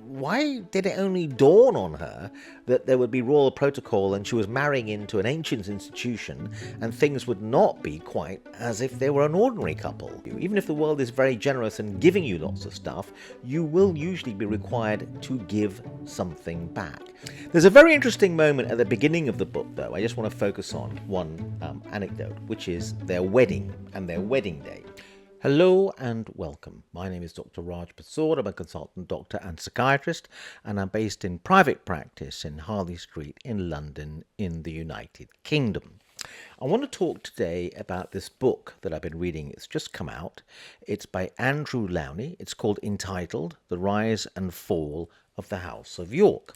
why did it only dawn on her that there would be royal protocol and she was marrying into an ancient institution and things would not be quite as if they were an ordinary couple? Even if the world is very generous and giving you lots of stuff, you will usually be required to give something back. There's a very interesting moment at the beginning of the book, though. I just want to focus on one anecdote, which is their wedding and their wedding day. Hello and welcome. My name is Dr. Raj Persaud. I'm a consultant doctor and psychiatrist, and I'm based in private practice in Harley Street in London in the United Kingdom. I want to talk today about this book that I've been reading. It's just come out. It's by Andrew Lownie. It's called Entitled, The Rise and Fall of the House of York.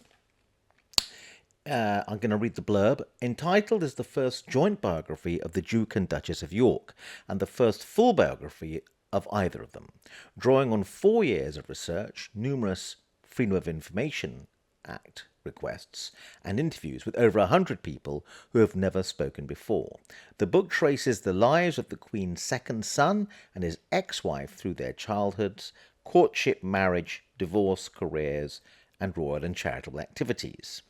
I'm going to read the blurb. Entitled is the first joint biography of the Duke and Duchess of York, and the first full biography of either of them. Drawing on 4 years of research, numerous Freedom of Information Act requests, and interviews with over 100 people who have never spoken before. The book traces the lives of the Queen's second son and his ex-wife through their childhoods, courtship, marriage, divorce, careers, and royal and charitable activities.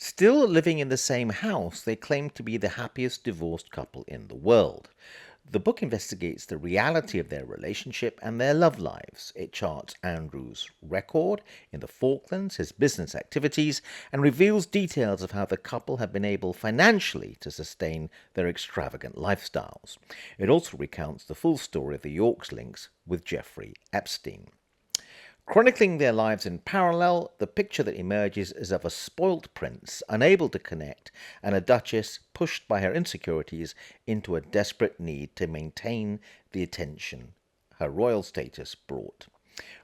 Still living in the same house, they claim to be the happiest divorced couple in the world. The book investigates the reality of their relationship and their love lives. It charts Andrew's record in the Falklands, his business activities, and reveals details of how the couple have been able financially to sustain their extravagant lifestyles. It also recounts the full story of the Yorks' links with Jeffrey Epstein. Chronicling their lives in parallel, the picture that emerges is of a spoilt prince unable to connect and a duchess pushed by her insecurities into a desperate need to maintain the attention her royal status brought.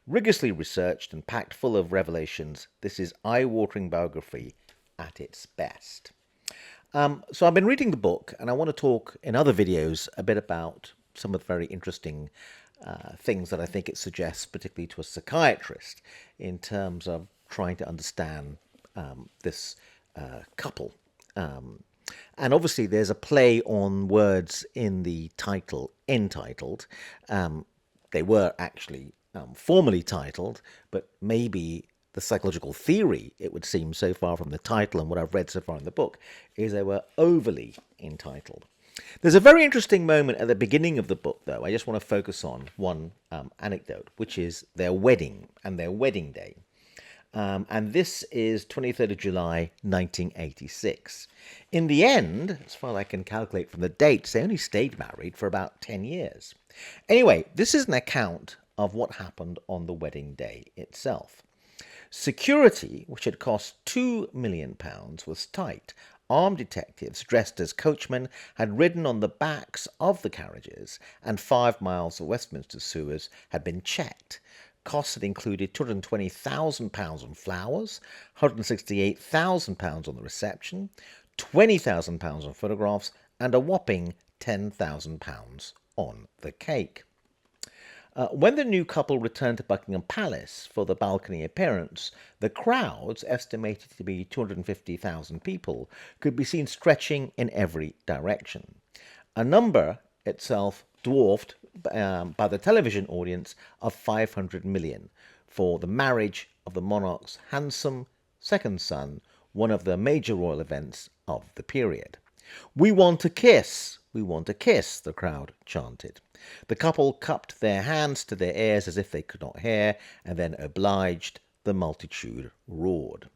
Rigorously researched and packed full of revelations, this is eye-watering biography at its best. So I've been reading the book, and I want to talk in other videos a bit about some of the very interesting things that I think it suggests, particularly to a psychiatrist, in terms of trying to understand this couple. And obviously there's a play on words in the title, entitled. They were actually formally titled, but maybe the psychological theory, it would seem so far from the title and what I've read so far in the book, is they were overly entitled. There's a very interesting moment at the beginning of the book, though. I just want to focus on one anecdote, which is their wedding and their wedding day. And this is 23rd of July, 1986. In the end, as far as I can calculate from the dates, they only stayed married for about 10 years. Anyway, this is an account of what happened on the wedding day itself. Security, which had cost £2 million, was tight. Armed detectives dressed as coachmen had ridden on the backs of the carriages, and 5 miles of Westminster sewers had been checked. Costs had included £220,000 on flowers, £168,000 on the reception, £20,000 on photographs, and a whopping £10,000 on the cake. When the new couple returned to Buckingham Palace for the balcony appearance, the crowds, estimated to be 250,000 people, could be seen stretching in every direction. A number itself dwarfed by the television audience of 500 million for the marriage of the monarch's handsome second son, one of the major royal events of the period. "We want a kiss! We want a kiss!" the crowd chanted. The couple cupped their hands to their ears as if they could not hear, and then obliged, the multitude roared.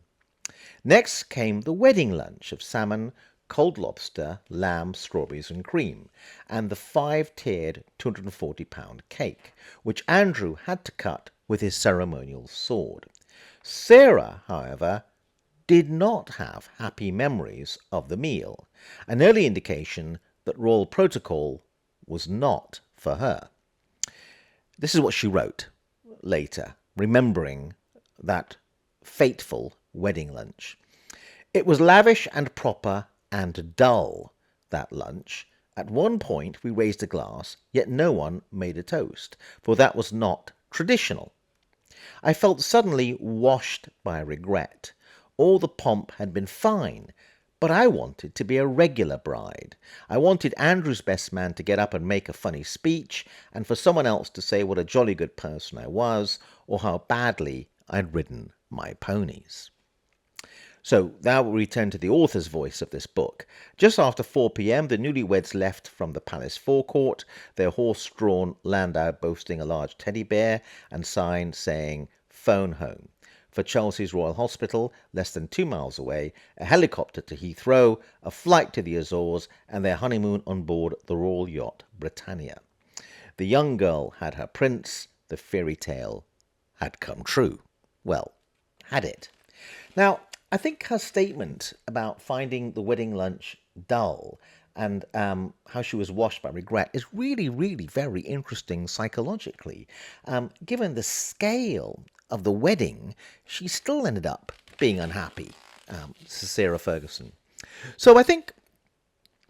Next came the wedding lunch of salmon, cold lobster, lamb, strawberries and cream, and the 5-tiered £240 cake, which Andrew had to cut with his ceremonial sword. Sarah, however, did not have happy memories of the meal, an early indication that royal protocol was not for her. This is what she wrote later, remembering that fateful wedding lunch. "It was lavish and proper and dull, that lunch. At one point we raised a glass, yet no one made a toast, for that was not traditional. I felt suddenly washed by regret. All the pomp had been fine, but I wanted to be a regular bride. I wanted Andrew's best man to get up and make a funny speech, and for someone else to say what a jolly good person I was, or how badly I'd ridden my ponies. So now we return to the author's voice of this book. Just after 4 p.m, the newlyweds left from the palace forecourt, their horse-drawn landau boasting a large teddy bear and sign saying, "Phone home." For Chelsea's Royal Hospital, less than 2 miles away, a helicopter to Heathrow, a flight to the Azores, and their honeymoon on board the royal yacht Britannia. The young girl had her prince, the fairy tale had come true. Well, had it? Now, I think her statement about finding the wedding lunch dull and how she was washed by regret is really, really very interesting psychologically. Given the scale of the wedding, she still ended up being unhappy, Sarah Ferguson. So I think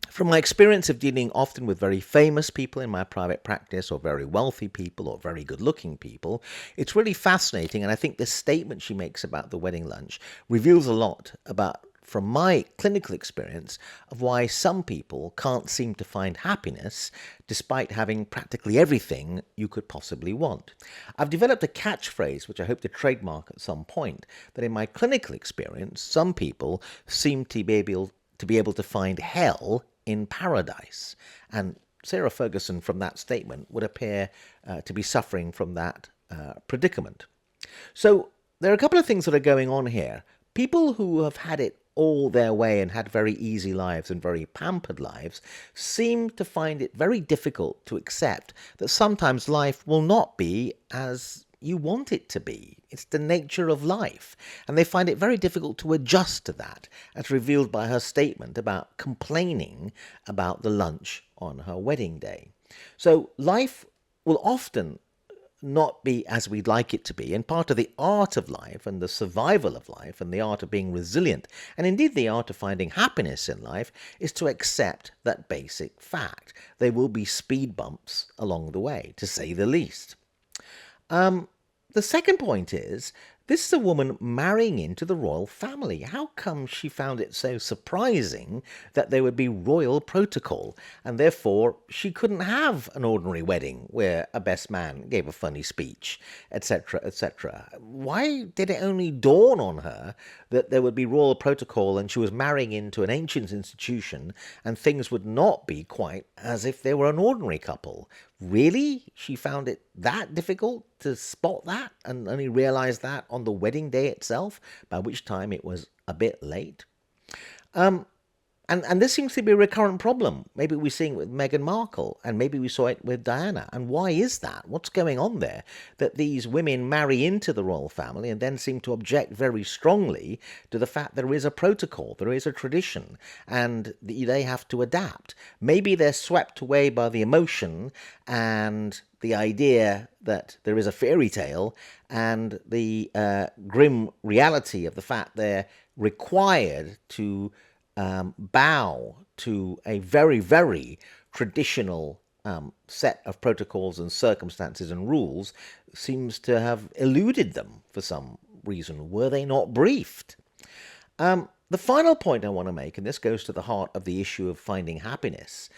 from my experience of dealing often with very famous people in my private practice, or very wealthy people, or very good-looking people, it's really fascinating, and I think this statement she makes about the wedding lunch reveals a lot about, from my clinical experience, of why some people can't seem to find happiness despite having practically everything you could possibly want. I've developed a catchphrase, which I hope to trademark at some point, that in my clinical experience, some people seem to be able to find hell in paradise. And Sarah Ferguson, from that statement, would appear to be suffering from that predicament. So there are a couple of things that are going on here. People who have had it all their way and had very easy lives and very pampered lives seem to find it very difficult to accept that sometimes life will not be as you want it to be. It's the nature of life. And they find it very difficult to adjust to that, as revealed by her statement about complaining about the lunch on her wedding day. So life will often not be as we'd like it to be, and part of the art of life and the survival of life and the art of being resilient, and indeed the art of finding happiness in life, is to accept that basic fact. There will be speed bumps along the way, to say the least. The second point is, this is a woman marrying into the royal family. How come she found it so surprising that there would be royal protocol, and therefore she couldn't have an ordinary wedding where a best man gave a funny speech, etc., etc.? Why did it only dawn on her that there would be royal protocol and she was marrying into an ancient institution and things would not be quite as if they were an ordinary couple? Really? She found it that difficult to spot that and only realized that on the wedding day itself, by which time it was a bit late? And this seems to be a recurrent problem. Maybe we're seeing it with Meghan Markle, and maybe we saw it with Diana. And why is that? What's going on there? That these women marry into the royal family and then seem to object very strongly to the fact there is a protocol, there is a tradition, and they have to adapt. Maybe they're swept away by the emotion and the idea that there is a fairy tale and the grim reality of the fact they're required to bow to a very, very traditional set of protocols and circumstances and rules seems to have eluded them for some reason. Were they not briefed? The final point I want to make, and this goes to the heart of the issue of finding happiness,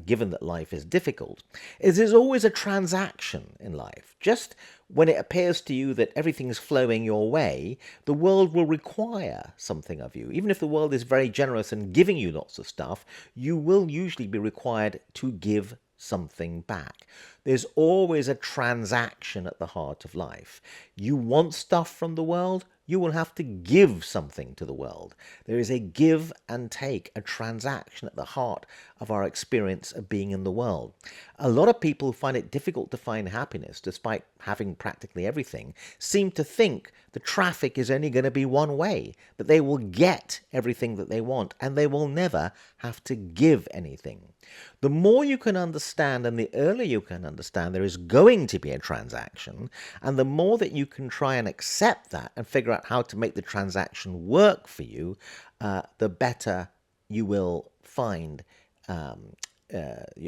given that life is difficult, is there's always a transaction in life. Just when it appears to you that everything's flowing your way, the world will require something of you. Even if the world is very generous and giving you lots of stuff, you will usually be required to give something back. There's always a transaction at the heart of life. You want stuff from the world, you will have to give something to the world. There is a give and take, a transaction at the heart of our experience of being in the world. A lot of people who find it difficult to find happiness, despite having practically everything, seem to think the traffic is only going to be one way, that they will get everything that they want, and they will never have to give anything. The more you can understand, and the earlier you can understand there is going to be a transaction, and the more that you can try and accept that and figure out how to make the transaction work for you, the better you will find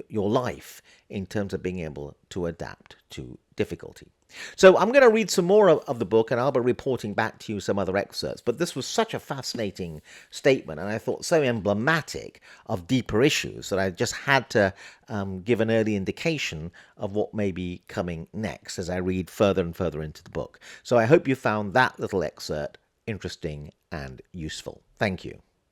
your life in terms of being able to adapt to difficulty. So I'm going to read some more of the book, and I'll be reporting back to you some other excerpts. But this was such a fascinating statement, and I thought so emblematic of deeper issues that I just had to give an early indication of what may be coming next as I read further and further into the book. So I hope you found that little excerpt interesting and useful. Thank you.